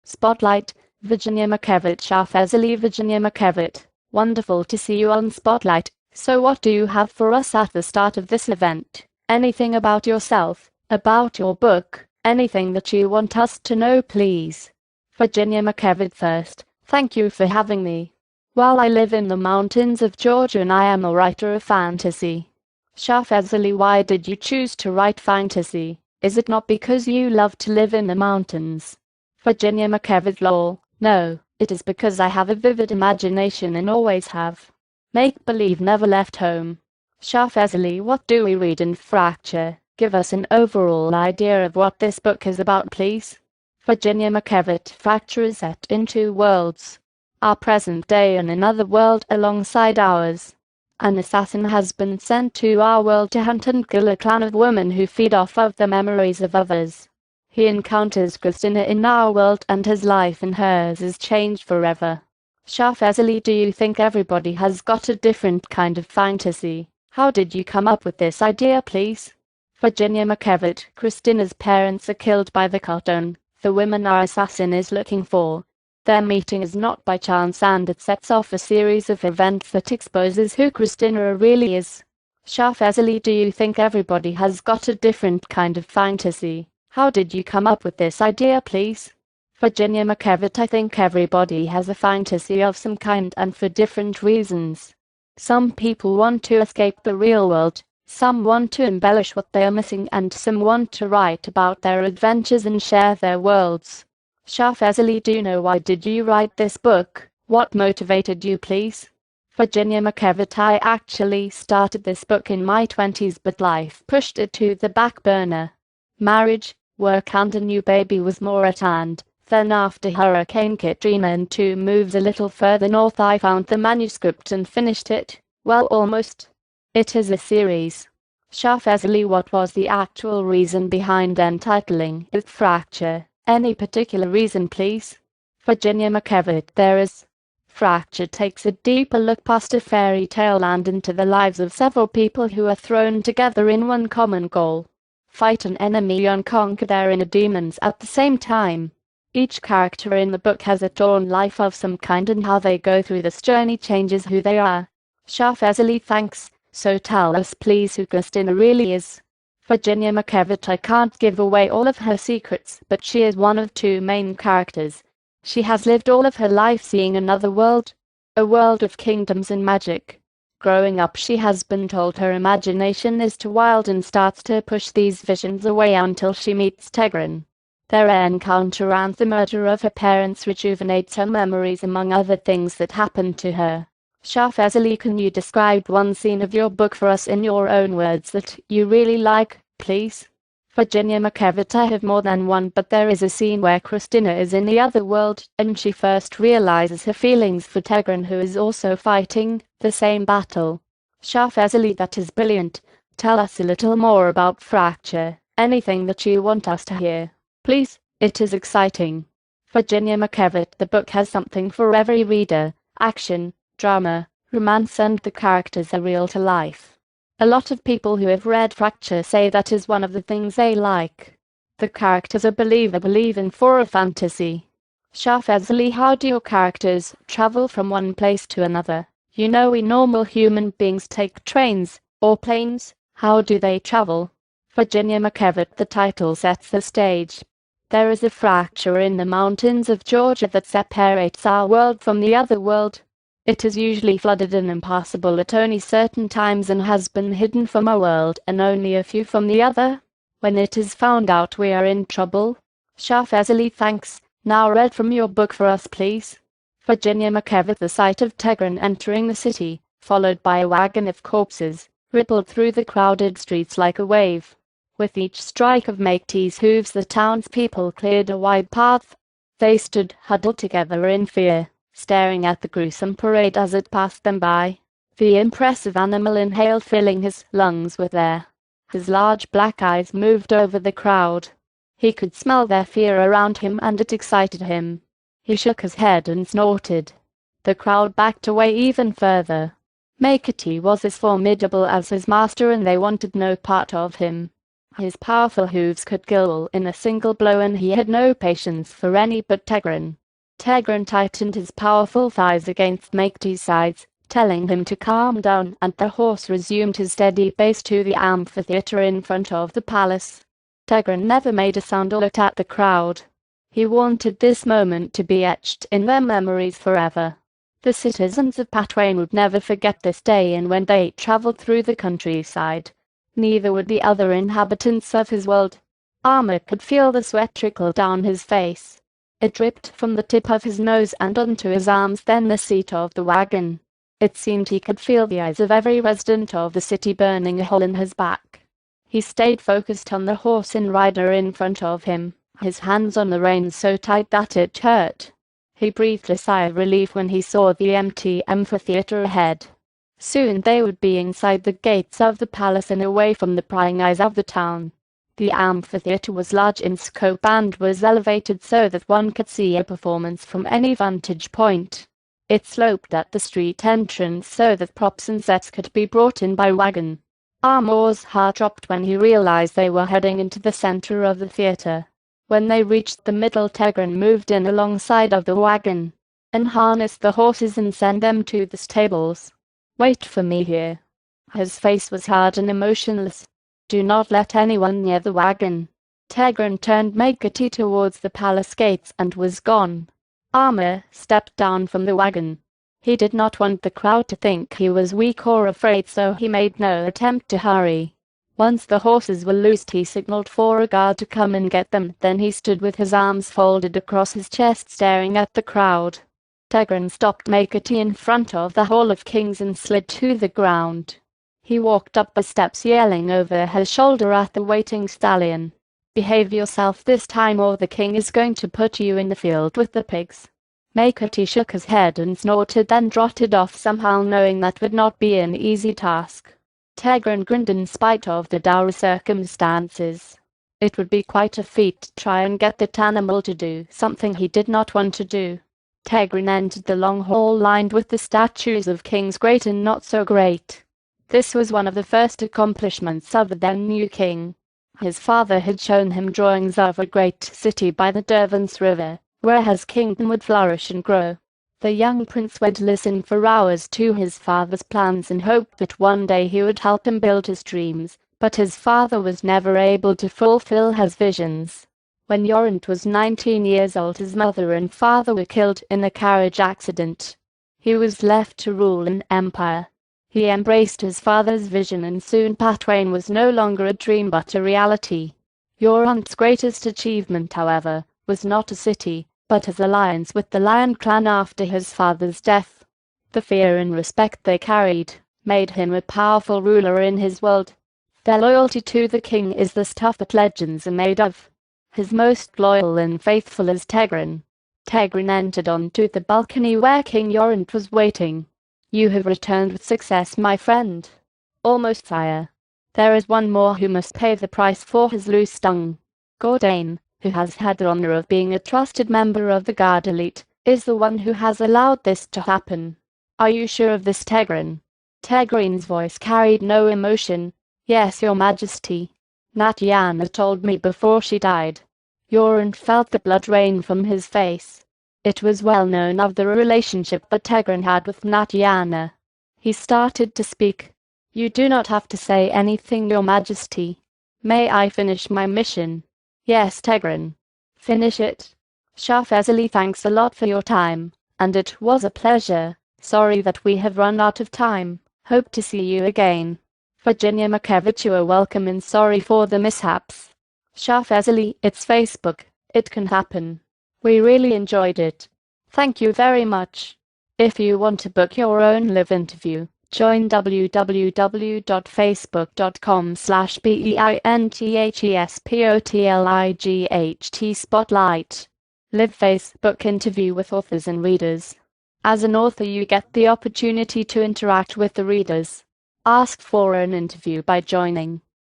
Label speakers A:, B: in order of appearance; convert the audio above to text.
A: Spotlight, Virginia McKevitt. Shah Fazli. Virginia McKevitt, wonderful to see you on Spotlight. So what do you have for us at the start of this event? Anything about yourself, about your book, anything that you want us to know, please? Virginia McKevitt. First, thank you for having me. Well, I live in the mountains of Georgia and I am a writer of fantasy. Shah Fazli, why did you choose to write fantasy? Is it not because you love to live in the mountains? Virginia McKevitt. Lol, no, it is because I have a vivid imagination and always have. Make-believe never left home. Shah Fazli, what do we read in Fracture? Give us an overall idea of what this book is about, please. Virginia McKevitt. Fracture is set in two worlds. Our present day and another world alongside ours. An assassin has been sent to our world to hunt and kill a clan of women who feed off of the memories of others. He encounters Christina in our world and his life and hers is changed forever. Shah Fazli, do you think everybody has got a different kind of fantasy? How did you come up with this idea, please? Virginia McKevitt. Christina's parents are killed by the cartoon the women our assassin is looking for. Their meeting is not by chance and it sets off a series of events that exposes who Christina really is. Shah Fazli, do you think everybody has got a different kind of fantasy? How did you come up with this idea, please? Virginia McKevitt. I think everybody has a fantasy of some kind and for different reasons. Some people want to escape the real world, some want to embellish what they are missing, and some want to write about their adventures and share their worlds. Shah Fazli, do you know why did you write this book? What motivated you, please? Virginia McKevitt. I actually started this book in my 20s but life pushed it to the back burner. Marriage, work and a new baby was more at hand. Then after Hurricane Katrina and 2 moves a little further north I found the manuscript and finished it. Well, almost. It is a series. Shah Fazli, what was the actual reason behind entitling it Fracture? Any particular reason, please? Virginia McKevitt. There is. Fracture takes a deeper look past a fairy tale and into the lives of several people who are thrown together in one common goal. Fight an enemy and conquer their inner demons at the same time. Each character in the book has a torn life of some kind and how they go through this journey changes who they are. Shah Fazli. Thanks. So tell us please who Christina really is. Virginia McKevitt. I can't give away all of her secrets, but she is one of 2 main characters. She has lived all of her life seeing another world, a world of kingdoms and magic. Growing up she has been told her imagination is too wild and starts to push these visions away until she meets Tegrin. Their encounter and the murder of her parents rejuvenates her memories among other things that happened to her. Shah Fazli, can you describe one scene of your book for us in your own words that you really like, please? Virginia McKevitt. I have more than one, but there is a scene where Christina is in the other world and she first realizes her feelings for Tegrin, who is also fighting the same battle. Shah Fazli. That is brilliant. Tell us a little more about Fracture. Anything that you want us to hear, please. It is exciting. Virginia McKevitt. The book has something for every reader. Action, drama, romance, and the characters are real to life. A lot of people who have read Fracture say that is one of the things they like. The characters are believing for a fantasy. Shah Fazli. How do your characters travel from one place to another? You know we normal human beings take trains or planes. How do they travel? Virginia McKevitt. The title sets the stage. There is a fracture in the mountains of Georgia that separates our world from the other world. It is usually flooded and impassable at only certain times and has been hidden from our world and only a few from the other. When it is found out we are in trouble. Shah Fazli. Thanks. Now read from your book for us, please. Virginia McKevitt. The sight of Tegrin entering the city, followed by a wagon of corpses, rippled through the crowded streets like a wave. With each strike of Makete's hooves the townspeople cleared a wide path. They stood huddled together in fear, staring at the gruesome parade as it passed them by. The impressive animal inhaled, filling his lungs with air. His large black eyes moved over the crowd. He could smell their fear around him and it excited him. He shook his head and snorted. The crowd backed away even further. Makete was as formidable as his master and they wanted no part of him. His powerful hooves could kill all in a single blow, and he had no patience for any but Tegrin. Tegrin tightened his powerful thighs against Makety's sides, telling him to calm down, and the horse resumed his steady pace to the amphitheater in front of the palace. Tegrin never made a sound or looked at the crowd. He wanted this moment to be etched in their memories forever. The citizens of Patwain would never forget this day, and when they traveled through the countryside, neither would the other inhabitants of his world. Armor could feel the sweat trickle down his face. It dripped from the tip of his nose and onto his arms, then the seat of the wagon. It seemed he could feel the eyes of every resident of the city burning a hole in his back. He stayed focused on the horse and rider in front of him, his hands on the reins so tight that it hurt. He breathed a sigh of relief when he saw the empty amphitheater ahead. Soon they would be inside the gates of the palace and away from the prying eyes of the town. The amphitheater was large in scope and was elevated so that one could see a performance from any vantage point. It sloped at the street entrance so that props and sets could be brought in by wagon. Amor's heart dropped when he realized they were heading into the center of the theater. When they reached the middle, Tegrin moved in alongside of the wagon, unharnessed the horses and sent them to the stables. "Wait for me here." His face was hard and emotionless. "Do not let anyone near the wagon." Tegrin turned Makety towards the palace gates and was gone. Amor stepped down from the wagon. He did not want the crowd to think he was weak or afraid, so he made no attempt to hurry. Once the horses were loosed, he signaled for a guard to come and get them. Then he stood with his arms folded across his chest, staring at the crowd. Tegrin stopped Makety in front of the Hall of Kings and slid to the ground. He walked up the steps, yelling over his shoulder at the waiting stallion, "Behave yourself this time, or the king is going to put you in the field with the pigs." Makety shook his head and snorted, then trotted off somehow, knowing that would not be an easy task. Tegrin grinned in spite of the dour circumstances. It would be quite a feat to try and get that animal to do something he did not want to do. Tegrin entered the long hall lined with the statues of kings great and not so great. This was one of the first accomplishments of the then new king. His father had shown him drawings of a great city by the Derwents River, where his kingdom would flourish and grow. The young prince would listen for hours to his father's plans and hoped that one day he would help him build his dreams, but his father was never able to fulfill his visions. When Yorent was 19 years old, his mother and father were killed in a carriage accident. He was left to rule an empire. He embraced his father's vision, and soon Patwain was no longer a dream but a reality. Yorent's greatest achievement, however, was not a city, but his alliance with the Lion clan after his father's death. The fear and respect they carried made him a powerful ruler in his world. Their loyalty to the king is the stuff that legends are made of. His most loyal and faithful is Tegrin. Tegrin entered onto the balcony where King Yorent was waiting. "You have returned with success, my friend." "Almost, sire. There is one more who must pay the price for his loose tongue. Gordain, who has had the honor of being a trusted member of the guard elite, is the one who has allowed this to happen." "Are you sure of this, Tegrin?" Tegrin's voice carried no emotion. "Yes, your majesty. Natyana told me before she died." Yorent felt the blood rain from his face. It was well known of the relationship that Tegrin had with Natyana. He started to speak. "You do not have to say anything, your majesty. May I finish my mission?" "Yes, Tegrin. Finish it." "Shah Fazli, thanks a lot for your time, and it was a pleasure. Sorry that we have run out of time. Hope to see you again." "Virginia Makevich, you are welcome, and sorry for the mishaps." "Shah Fazli, it's Facebook. It can happen. We really enjoyed it. Thank you very much. If you want to book your own live interview, join www.facebook.com/BEINTHESPOTLIGHT Spotlight. Live Facebook interview with authors and readers. As an author, you get the opportunity to interact with the readers. Ask for an interview by joining.